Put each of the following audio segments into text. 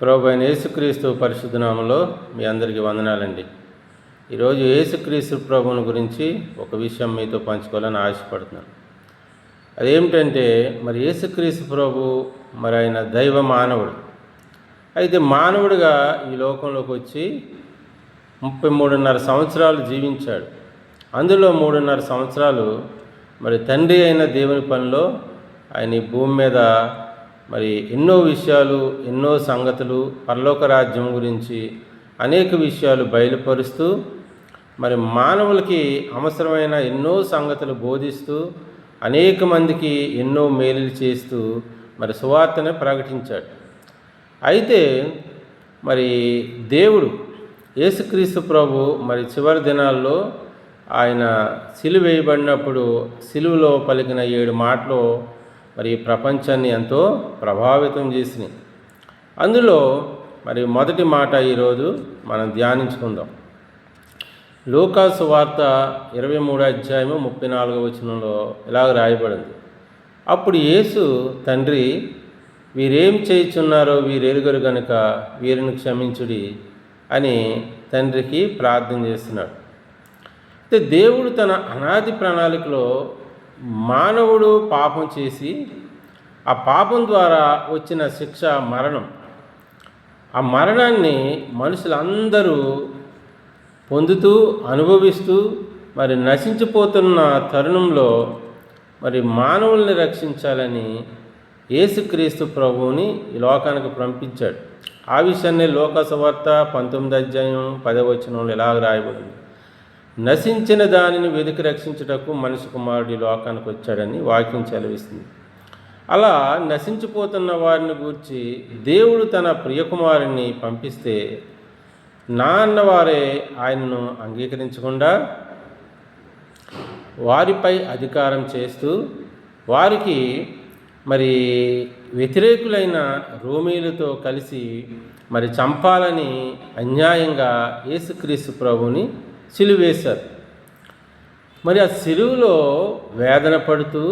ప్రభు అయిన యేసుక్రీస్తు పరిశుద్ధ నామములో మీ అందరికీ వందనాలండి. ఈరోజు యేసుక్రీస్తు ప్రభువుని గురించి ఒక విషయం మీతో పంచుకోవాలని ఆశపడుతున్నాను. అదేమిటంటే మరి యేసుక్రీస్తు ప్రభు మరి ఆయన దైవ మానవుడు. అయితే మానవుడిగా ఈ లోకంలోకి వచ్చి 33.5 సంవత్సరాలు జీవించాడు. అందులో 3.5 సంవత్సరాలు మరి తండ్రి అయిన దేవుని పనిలో ఆయన ఈ భూమి మీద మరి ఎన్నో విషయాలు, ఎన్నో సంగతులు, పరలోక రాజ్యం గురించి అనేక విషయాలు బయలుపరుస్తూ మరి మానవులకి అవసరమైన ఎన్నో సంగతులు బోధిస్తూ అనేక మందికి ఎన్నో మేలులు చేస్తూ మరి సువార్తను ప్రకటించాడు. అయితే మరి దేవుడు యేసుక్రీస్తు ప్రభు మరి చివరి దినాల్లో ఆయన సిలువ వేయబడినప్పుడు సిలువలో పలికిన 7 మాటలు మరి ప్రపంచాన్ని ఎంతో ప్రభావితం చేసినాయి. అందులో మరి మొదటి మాట ఈరోజు మనం ధ్యానించుకుందాం. లూకా సువార్త 23వ అధ్యాయము 34వ వచనంలో ఇలాగ రాయబడింది. అప్పుడు యేసు, తండ్రి, వీరేం చేయుచున్నారో వీరెరుగరు గనుక వీరిని క్షమించుడి అని తండ్రికి ప్రార్థన చేస్తున్నాడు. అయితే దేవుడు తన అనాది ప్రణాళికలో మానవుడు పాపం చేసి ఆ పాపం ద్వారా వచ్చిన శిక్ష మరణం, ఆ మరణాన్ని మనుషులందరూ పొందుతూ అనుభవిస్తూ మరి నశించిపోతున్న తరుణంలో మరి మానవుల్ని రక్షించాలని యేసుక్రీస్తు ప్రభువుని ఈ లోకానికి పంపించాడు. ఆ విషయాన్ని లూకా సువార్త 19వ అధ్యాయం 10వ వచనంలో ఇలాగ రాయబడింది. నశించిన దానిని వెతికి రక్షించుటకు మనిషి కుమారుడు ఈ లోకానికి వచ్చాడని వాక్యం సెలవిస్తుంది. అలా నశించిపోతున్న వారిని గూర్చి దేవుడు తన ప్రియకుమారుని పంపిస్తే నా అన్నవారే ఆయనను అంగీకరించకుండా వారిపై అధికారం చేస్తూ వారికి మరి వ్యతిరేకులైన రోమీలతో కలిసి మరి చంపాలని అన్యాయంగా యేసుక్రీస్తు ప్రభువుని సిలువేశారు. మరి ఆ సిలువలో వేదన పడుతూ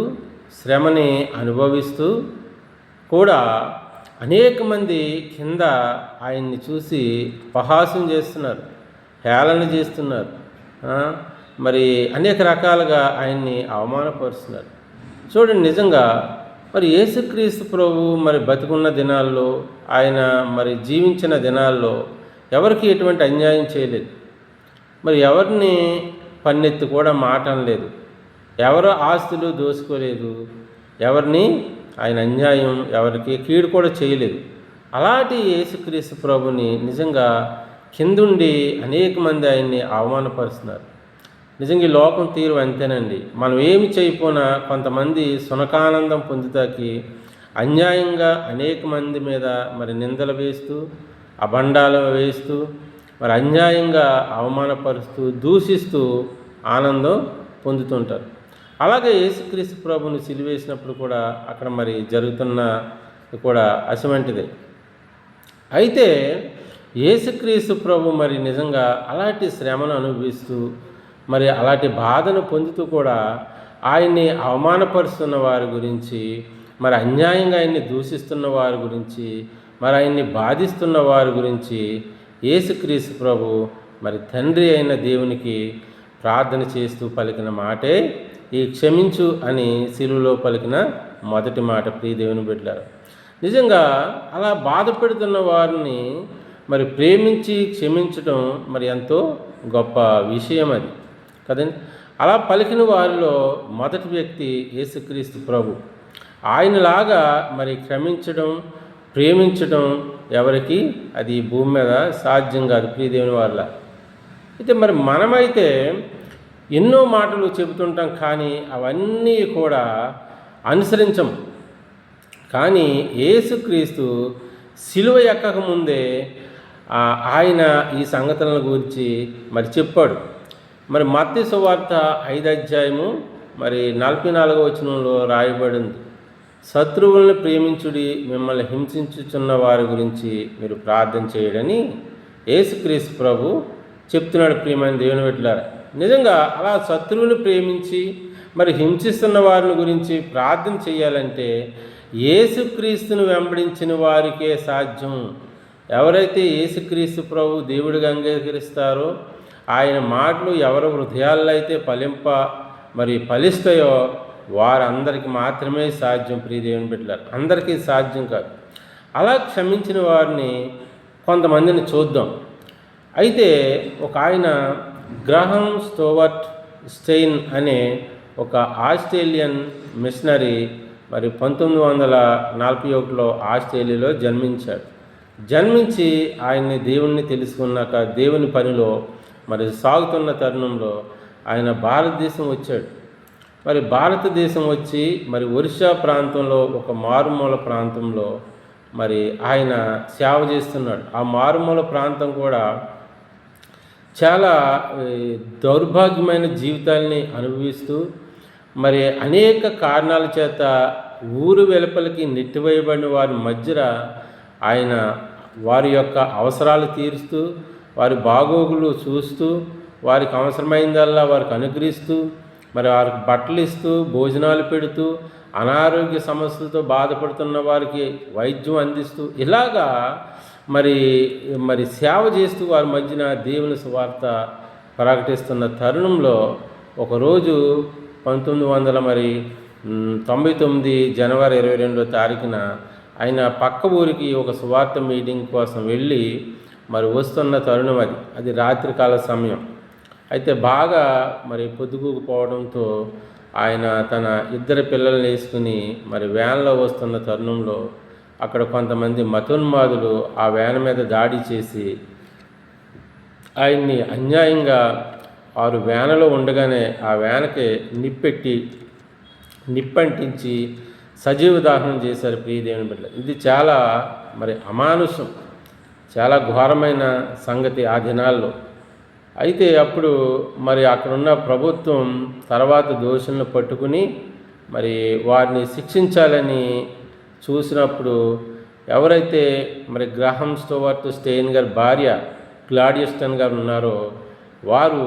శ్రమని అనుభవిస్తూ కూడా అనేక మంది కింద ఆయన్ని చూసి అపహాస్యం చేస్తున్నారు, హేళన చేస్తున్నారు, మరి అనేక రకాలుగా ఆయన్ని అవమానపరుస్తున్నారు. చూడండి, నిజంగా మరి యేసుక్రీస్తు ప్రభు మరి బతికున్న దినాల్లో, ఆయన మరి జీవించిన దినాల్లో ఎవరికి ఎటువంటి అన్యాయం చేయలేదు. మరి ఎవరిని పన్నెత్తి కూడా మాట అనలేదు, ఎవరు ఆస్తులు దోచుకోలేదు, ఎవరిని ఆయన అన్యాయం ఎవరికి కీడు కూడా చేయలేదు. అలాంటి యేసుక్రీస్తు ప్రభుని నిజంగా కిందుండి అనేక మంది ఆయన్ని అవమానపరుస్తున్నారు. నిజంగా ఈ లోకం తీరు అంతేనండి. మనం ఏమి చేయకపోయినా కొంతమంది సునకానందం పొందుతాకి అన్యాయంగా అనేక మంది మీద మరి నిందలు వేస్తూ అబండాలు వేస్తూ మరి అన్యాయంగా అవమానపరుస్తూ దూషిస్తూ ఆనందం పొందుతుంటారు. అలాగే యేసుక్రీస్తు ప్రభుని సిలువేసినప్పుడు కూడా అక్కడ మరి జరుగుతున్న కూడా అటువంటిదే. అయితే యేసుక్రీస్తు ప్రభు మరి నిజంగా అలాంటి శ్రమను అనుభవిస్తూ మరి అలాంటి బాధను పొందుతూ కూడా ఆయన్ని అవమానపరుస్తున్న వారి గురించి, మరి అన్యాయంగా ఆయన్ని దూషిస్తున్న వారి గురించి, మరి ఆయన్ని బాధిస్తున్న వారి గురించి యేసుక్రీస్తు ప్రభు మరి తండ్రి అయిన దేవునికి ప్రార్థన చేస్తూ పలికిన మాటే ఈ క్షమించు అని సిలువలో పలికిన మొదటి మాట. ప్రియ దేవుని బిడ్డలారా, నిజంగా అలా బాధపెడుతున్న వారిని మరి ప్రేమించి క్షమించడం మరి ఎంతో గొప్ప విషయం అది కదండి. అలా పలికిన వారిలో మొదటి వ్యక్తి యేసుక్రీస్తు ప్రభు. ఆయనలాగా మరి క్షమించడం, ప్రేమించడం ఎవరికి అది భూమి మీద సాధ్యం కాదు ప్రియ దేవుని వాళ్ళ. అయితే మరి మనమైతే ఎన్నో మాటలు చెబుతుంటాం, కానీ అవన్నీ కూడా అనుసరించం. కానీ యేసుక్రీస్తు సిలువ ఎక్కక ముందే ఆయన ఈ సంగతులను గురించి మరి చెప్పాడు. మరి మత్తయి సువార్త 5వ అధ్యాయము మరి 44వ వచనంలో రాయబడింది. శత్రువులను ప్రేమించుడి, మిమ్మల్ని హింసించుచున్న వారి గురించి మీరు ప్రార్థన చేయడని యేసుక్రీస్తు ప్రభు చెప్తున్నాడు. ప్రియమైన దేవుని బిడ్డలారా, నిజంగా అలా శత్రువుని ప్రేమించి మరి హింసిస్తున్న వారిని గురించి ప్రార్థన చేయాలంటే యేసుక్రీస్తును వెంబడించిన వారికే సాధ్యం. ఎవరైతే యేసుక్రీస్తు ప్రభు దేవుడిగా అంగీకరిస్తారో, ఆయన మాటలు ఎవరి హృదయాల్లో అయితే ఫలిస్తాయో వారందరికీ మాత్రమే సాధ్యం. ప్రియ దేవుని బిడ్డలారా, అందరికీ సాధ్యం కాదు. అలా క్షమించిన వారిని కొంతమందిని చూద్దాం. అయితే ఒక ఆయన గ్రహం స్టోవర్ట్ స్టెయిన్ అనే ఒక ఆస్ట్రేలియన్ మిషనరీ 1941లో ఆస్ట్రేలియాలో జన్మించి ఆయన్ని దేవుణ్ణి తెలుసుకున్నాక దేవుని పనిలో సాగుతున్న తరుణంలో ఆయన భారతదేశం వచ్చాడు. భారతదేశం వచ్చి ఒరిస్సా ప్రాంతంలో ఒక మారుమూల ప్రాంతంలో ఆయన సేవ చేస్తున్నాడు. ఆ మారుమూల ప్రాంతం కూడా చాలా దౌర్భాగ్యమైన జీవితాల్ని అనుభవిస్తూ అనేక కారణాల చేత ఊరు వెలుపలికి నెట్టివేయబడిన వారి మధ్యన ఆయన వారి యొక్క అవసరాలు తీరుస్తూ, వారి బాగోగులు చూస్తూ, వారికి అవసరమైందల్లా వారికి అనుగ్రహిస్తూ, వారికి బట్టలు ఇస్తూ, భోజనాలు పెడుతూ, అనారోగ్య సమస్యలతో బాధపడుతున్న వారికి వైద్యం అందిస్తూ, ఇలాగా సేవ చేస్తూ వారి మధ్యన దేవుని సువార్త ప్రకటిస్తున్న తరుణంలో ఒకరోజు 1999 జనవరి 22వ తారీఖున ఆయన పక్క ఊరికి ఒక సువార్త మీటింగ్ కోసం వెళ్ళి వస్తున్న తరుణం అది రాత్రికాల సమయం. అయితే బాగా పొద్దుగూకుపోవడంతో ఆయన తన 2 పిల్లల్ని వేసుకుని వ్యాన్లో వస్తున్న తరుణంలో అక్కడ కొంతమంది మతోన్మాదులు ఆ వ్యాన్ మీద దాడి చేసి ఆయన్ని అన్యాయంగా వారు వ్యాన్లో ఉండగానే ఆ వ్యాన్కి నిప్పంటించి సజీవ దహనం చేశారు. ప్రియ దేవుని బిడ్డ, ఇది చాలా అమానుషం, చాలా ఘోరమైన సంగతి ఆ దినాల్లో. అయితే అప్పుడు అక్కడున్న ప్రభుత్వం తర్వాత దోషులను పట్టుకుని వారిని శిక్షించాలని చూసినప్పుడు ఎవరైతే గ్రహం స్టోవర్ట్ స్టెయిన్ గారి భార్య గ్లాడియస్టన్ గారు ఉన్నారో వారు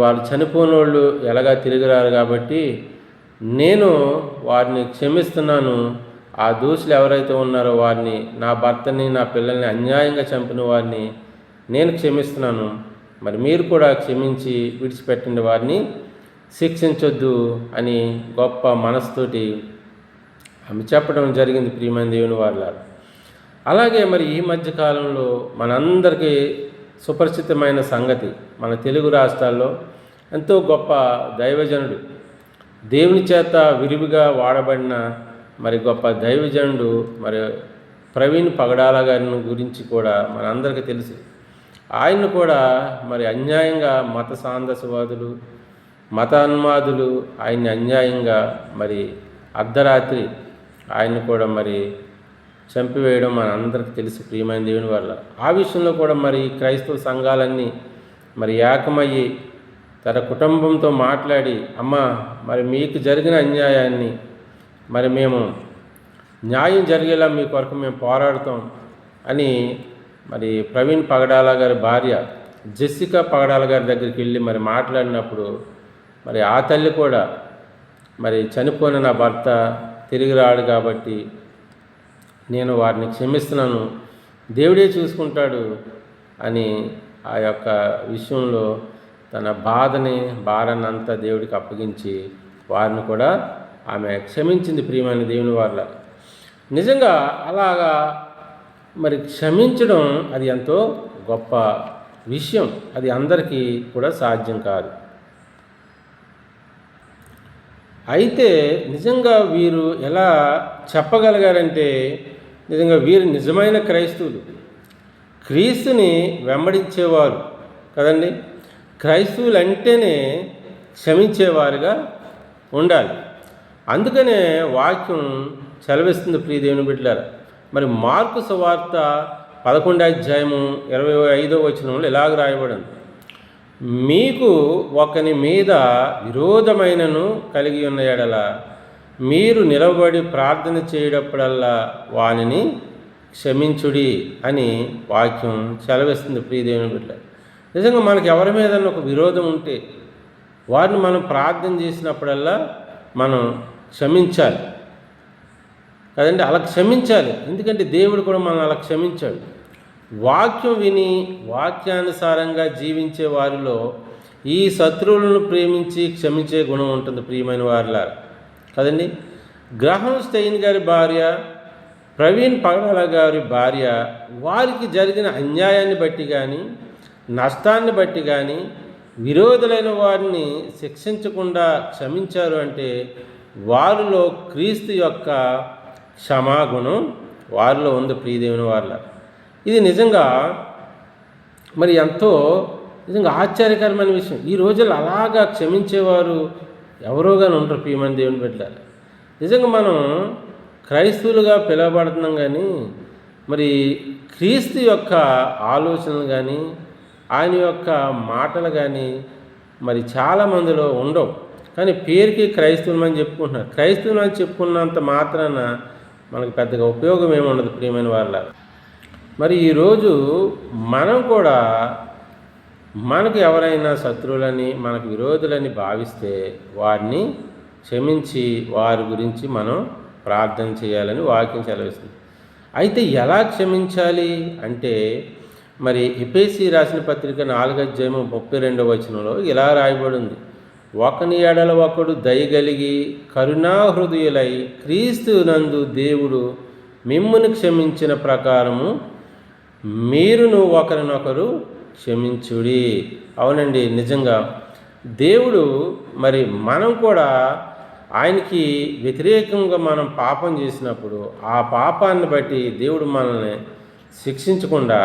వాళ్ళు చనిపోయిన వాళ్ళు ఎలాగా తిరిగిరారు కాబట్టి నేను వారిని క్షమిస్తున్నాను, ఆ దోషులు ఎవరైతే ఉన్నారో వారిని, నా భర్తని నా పిల్లల్ని అన్యాయంగా చంపిన వారిని నేను క్షమిస్తున్నాను, మీరు కూడా క్షమించి విడిచిపెట్టండి, వారిని శిక్షించొద్దు అని గొప్ప మనసుతోటి ఆమె చెప్పడం జరిగింది. ప్రియమైన దేవుని వారలారా, అలాగే ఈ మధ్యకాలంలో మనందరికీ సుపరిచితమైన సంగతి, మన తెలుగు రాష్ట్రాల్లో ఎంతో గొప్ప దైవజనుడు, దేవుని చేత విరివిగా వాడబడిన గొప్ప దైవజనుడు ప్రవీణ్ పగడాల గారిని గురించి కూడా మనందరికీ తెలుసు. ఆయన్ను కూడా అన్యాయంగా మత సాందసవాదులు, మతాన్మాదులు ఆయన్ని అన్యాయంగా అర్ధరాత్రి ఆయన్ని కూడా చంపివేయడం మనందరికీ తెలుసు. ప్రియమైన దేవుని వల్ల ఆ విషయంలో కూడా క్రైస్తవ సంఘాలన్నీ ఏకమయ్యి తన కుటుంబంతో మాట్లాడి, అమ్మా మీకు జరిగిన అన్యాయాన్ని మేము న్యాయం జరిగేలా మీ కొరకు మేము పోరాడుతాం అని ప్రవీణ్ పగడాల గారి భార్య జెసికా పగడాల గారి దగ్గరికి వెళ్ళి మాట్లాడినప్పుడు ఆ తల్లి కూడా చనిపోయిన నా భర్త తిరిగి రాడు కాబట్టి నేను వారిని క్షమిస్తున్నాను, దేవుడే చూసుకుంటాడు అని ఆ యొక్క విషయంలో తన భారాన్ని అంతా దేవుడికి అప్పగించి వారిని కూడా ఆమె క్షమించింది. ప్రియమైన దేవుని వాళ్ళ నిజంగా అలాగా క్షమించడం అది ఎంతో గొప్ప విషయం, అది అందరికీ కూడా సాధ్యం కాదు. అయితే నిజంగా వీరు ఎలా చెప్పగలిగారంటే నిజంగా వీరు నిజమైన క్రైస్తవులు, క్రీస్తుని వెంబడించేవారు కదండి. క్రైస్తవులు అంటేనే క్షమించేవారుగా ఉండాలి. అందుకనే వాక్యం సెలవిస్తుంది. ప్రియ దేవుని బిడ్డలారా, మార్కు సువార్త 11:25 ఇలాగ రాయబడింది, మీకు ఒకని మీద విరోధమైనను కలిగి ఉన్న ఎడల మీరు నిలబడి ప్రార్థన చేయడప్పుడల్లా వానిని క్షమించుడి అని వాక్యం సెలవిస్తుంది. ప్రియ దేవుని బిడ్డలారా, నిజంగా మనకు ఎవరి మీద ఒక విరోధం ఉంటే వారిని మనం ప్రార్థన చేసినప్పుడల్లా మనం క్షమించాలి కదండి. అలా క్షమించాలి, ఎందుకంటే దేవుడు కూడా మనం అలా క్షమించాడు. వాక్యం విని వాక్యానుసారంగా జీవించే వారిలో ఈ శత్రువులను ప్రేమించి క్షమించే గుణం ఉంటుంది. ప్రియమైన వారిలారా కదండి. గ్రహం స్టెయిన్ గారి భార్య, ప్రవీణ్ పగడాల గారి భార్య, వారికి జరిగిన అన్యాయాన్ని బట్టి కానీ నష్టాన్ని బట్టి కానీ విరోధులైన వారిని శిక్షించకుండా క్షమించారు అంటే వారిలో క్రీస్తు యొక్క క్షమాగుణం వారిలో ఉంది. ప్రియదేవుని వారిల ఇది నిజంగా మరి ఎంతో నిజంగా ఆశ్చర్యకరమైన విషయం. ఈ రోజుల్లో అలాగా క్షమించేవారు ఎవరోగానే ఉంటారు. ప్రియమైన దేవుని బిడ్డలారా, నిజంగా మనం క్రైస్తవులుగా పిలువబడుతున్నాం, కానీ మరి క్రీస్తు యొక్క ఆలోచనలు కానీ ఆయన యొక్క మాటలు కానీ మరి చాలామందిలో ఉండవు. కానీ పేరుకి క్రైస్తవులు అని చెప్పుకుంటున్నారు. క్రైస్తవులు అని చెప్పుకున్నంత మాత్రాన మనకు పెద్దగా ఉపయోగం ఏమి ఉండదు. ప్రియమైన వాళ్ళ మరి ఈరోజు మనం కూడా మనకు ఎవరైనా శత్రువులని మనకు విరోధులని భావిస్తే వారిని క్షమించి వారి గురించి మనం ప్రార్థన చేయాలని వాక్యం సెలవిస్తుంది. అయితే ఎలా క్షమించాలి అంటే మరి ఎఫెసీ రాసిన పత్రిక 4:32 ఇలా రాయబడింది, ఒకని ఎడల ఒకడు దయగలిగి కరుణాహృదయులై క్రీస్తు నందు దేవుడు మిమ్మును క్షమించిన ప్రకారము మీరును ఒకరినొకరు క్షమించుడి. అవునండి, నిజంగా దేవుడు మరి మనం కూడా ఆయనకి వ్యతిరేకంగా మనం పాపం చేసినప్పుడు ఆ పాపాన్ని బట్టి దేవుడు మనల్ని శిక్షించకుండా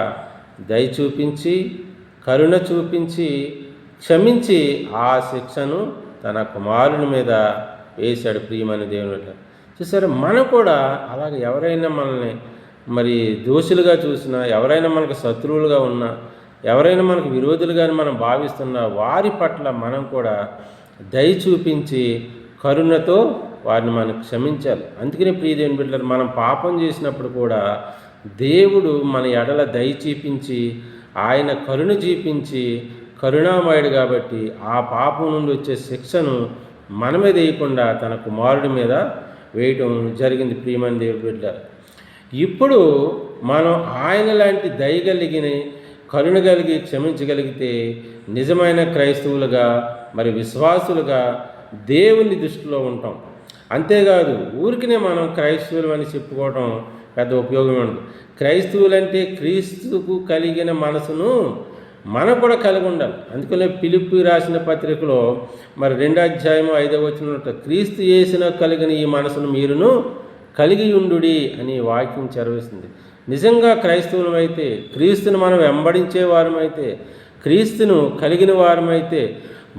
దయ చూపించి కరుణ చూపించి క్షమించి ఆ శిక్షను తన కుమారుని మీద వేశాడు. ప్రియమైన దేవుని చూసారా, మనం కూడా అలాగే ఎవరైనా మనల్ని మరి దోషులుగా చూసినా, ఎవరైనా మనకు శత్రువులుగా ఉన్నా, ఎవరైనా మనకు విరోధులుగాని మనం భావిస్తున్నా వారి పట్ల మనం కూడా దయ చూపించి కరుణతో వారిని మనం క్షమించాలి. అందుకనే ప్రియదేవుని బిడ్డలారా, మనం పాపం చేసినప్పుడు కూడా దేవుడు మన ఎడల దయ చూపించి ఆయన కరుణ చూపించి కరుణామయుడు కాబట్టి ఆ పాపం నుండి వచ్చే శిక్షను మన మీద వేయకుండా తన కుమారుడి మీద వేయటం జరిగింది. ప్రియమైన దేవుని బిడ్డలారా, ఇప్పుడు మనం ఆయన లాంటి దయ కలిగిన కరుణ కలిగి క్షమించగలిగితే నిజమైన క్రైస్తవులుగా మరి విశ్వాసులుగా దేవుని దృష్టిలో ఉంటాం. అంతేకాదు ఊరికినే మనం క్రైస్తవులు అని చెప్పుకోవడం పెద్ద ఉపయోగం ఉండదు. క్రైస్తవులంటే క్రీస్తుకు కలిగిన మనసును మనం కూడా కలిగి ఉండాలి. అందుకనే ఫిలిప్పీ రాసిన పత్రికలో మరి 2:5 క్రీస్తు యేసున కలిగిన ఈ మనసును మీరును కలిగి ఉండుడి అని వాక్యం చదివిస్తుంది. నిజంగా క్రైస్తవులమైతే, క్రీస్తును మనం వెంబడించే వారమైతే, క్రీస్తును కలిగిన వారమైతే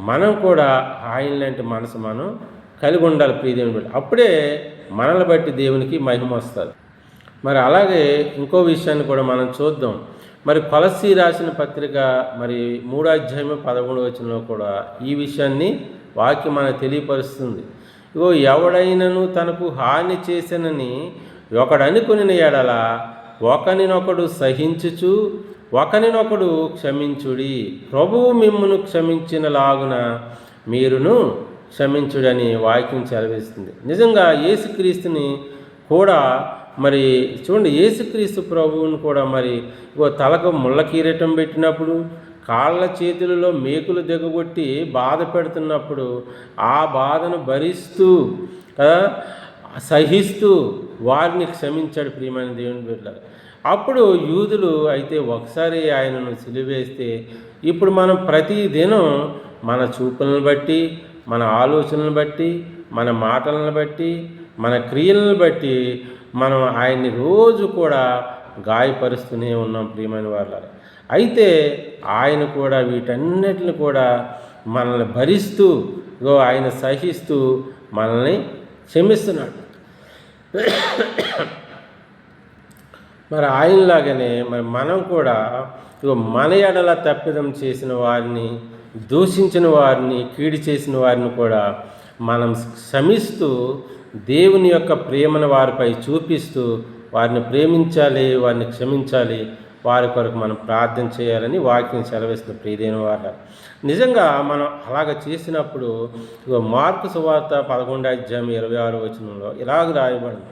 మనం కూడా ఆయన లాంటి మనసు మనం కలిగి ఉండాలి. ప్రియదేవుని బట్టి అప్పుడే మనల్ని బట్టి దేవునికి మహిమ వస్తుంది. మరి అలాగే ఇంకో విషయాన్ని కూడా మనం చూద్దాం. మరి కొలస్సీ రాసిన పత్రిక మరి 3:13 కూడా ఈ విషయాన్ని వాక్యం మనకు తెలియపరుస్తుంది. ఇగో ఎవడైనను తనకు హాని చేసనని ఒకడనుకుని ఎడల ఒకనినొకడు సహించుచు ఒకనినొకడు క్షమించుడి, ప్రభువు మిమ్మును క్షమించిన లాగున మీరును క్షమించుడని వాక్యం సెలవిస్తుంది. నిజంగా యేసుక్రీస్తుని కూడా మరి చూడండి, యేసుక్రీస్తు ప్రభువుని కూడా మరి తలకు ముళ్ళ కిరీటం పెట్టినప్పుడు, కాళ్ళ చేతులలో మేకులు దిగగొట్టి బాధ పెడుతున్నప్పుడు ఆ బాధను భరిస్తూ సహిస్తూ వారిని క్షమించాడు. ప్రియమైన దేవుని బిడ్డలారా, అప్పుడు యూదులు అయితే ఒకసారి ఆయనను సిలువేస్తే ఇప్పుడు మనం ప్రతిదినం మన చూపులను బట్టి, మన ఆలోచనలను బట్టి, మన మాటలను బట్టి, మన క్రియలను బట్టి మనం ఆయన్ని రోజు కూడా గాయపరుస్తూనే ఉన్నాం. ప్రియమైన వాళ్ళారా, అయితే ఆయన కూడా వీటన్నిటిని కూడా మనల్ని భరిస్తూ ఆయన సహిస్తూ మనల్ని క్షమిస్తున్నాడు. మరి ఆయనలాగానే మరి మనం కూడా మన ఎడల తప్పిదం చేసిన వారిని, దూషించిన వారిని, కీడు చేసిన వారిని కూడా మనం క్షమిస్తూ దేవుని యొక్క ప్రేమను వారిపై చూపిస్తూ వారిని ప్రేమించాలి, వారిని క్షమించాలి, వారి కొరకు మనం ప్రార్థన చేయాలని వాక్యం సెలవిస్తుంది. ప్రియదేవుని వారు నిజంగా మనం అలాగ చేసినప్పుడు మార్కు సువార్త 11:26 ఇలాగ రాయబడింది,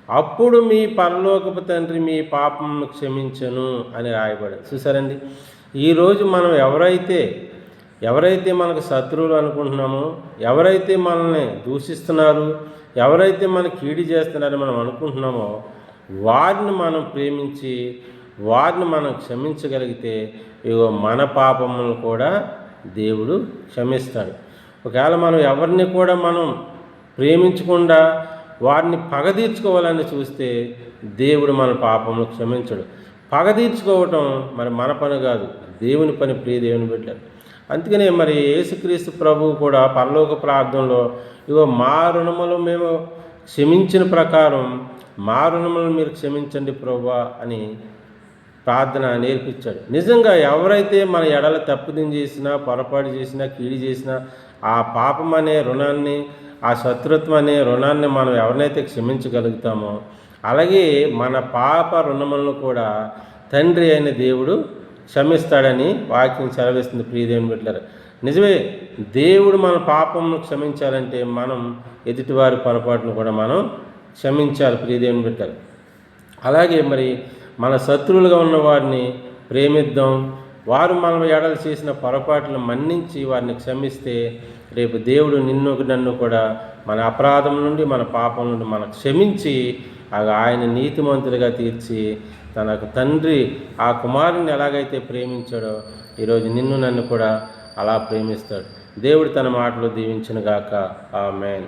అప్పుడు మీ పరలోకపు తండ్రి మీ పాపమును క్షమించను అని రాయబడింది. చూసారండి, ఈరోజు మనం ఎవరైతే మనకు శత్రువులు అనుకుంటున్నామో, ఎవరైతే మనల్ని దూషిస్తున్నారు, ఎవరైతే మనకి కీడు చేస్తున్నారని మనం అనుకుంటున్నామో, వారిని మనం ప్రేమించి వారిని మనం క్షమించగలిగితే ఇగో మన పాపములను కూడా దేవుడు క్షమిస్తాడు. ఒకవేళ మనం ఎవరిని కూడా మనం ప్రేమించకుండా వారిని పగ తీర్చుకోవాలని చూస్తే దేవుడు మన పాపమును క్షమించడు. పగ తీర్చుకోవటం మరి మన పని కాదు, దేవుని పని. ప్రియ దేవుని బిడ్డలు, అందుకనే మరి యేసుక్రీస్తు ప్రభువు కూడా పరలోక ప్రార్థనలో ఇగో మా రుణములు మేము క్షమించిన ప్రకారం మా రుణములను మీరు క్షమించండి ప్రభువా అని ప్రార్థన నేర్పించాడు. నిజంగా ఎవరైతే మన ఎడల తప్పుదం చేసినా, పొరపాటు చేసినా, కీడు చేసినా, ఆ పాపం అనే రుణాన్ని, ఆ శత్రుత్వం అనే రుణాన్ని మనం ఎవరినైతే క్షమించగలుగుతామో, అలాగే మన పాప రుణములను కూడా తండ్రి అయిన దేవుడు క్షమిస్తాడని వాక్యం సెలవిస్తుంది. ప్రియదేవుని బిడ్డలారా, నిజమే, దేవుడు మన పాపమును క్షమించాలంటే మనం ఎదుటివారి పొరపాటును కూడా మనం క్షమించాలి. ప్రియదేవుని బిడ్డలారా, అలాగే మరి మన శత్రువులుగా ఉన్న వారిని ప్రేమిద్దాం. వారు మన ఎడల చేసిన పొరపాట్లను మన్నించి వారిని క్షమిస్తే రేపు దేవుడు నన్ను కూడా మన అపరాధం నుండి, మన పాపం నుండి మనకు క్షమించి ఆయన నీతిమంతుడిగా తీర్చి తనకు తండ్రి ఆ కుమారుని ఎలాగైతే ప్రేమించాడో ఈరోజు నన్ను కూడా అలా ప్రేమిస్తాడు. దేవుడు తన మాటలు దీవించును గాక. ఆమేన్.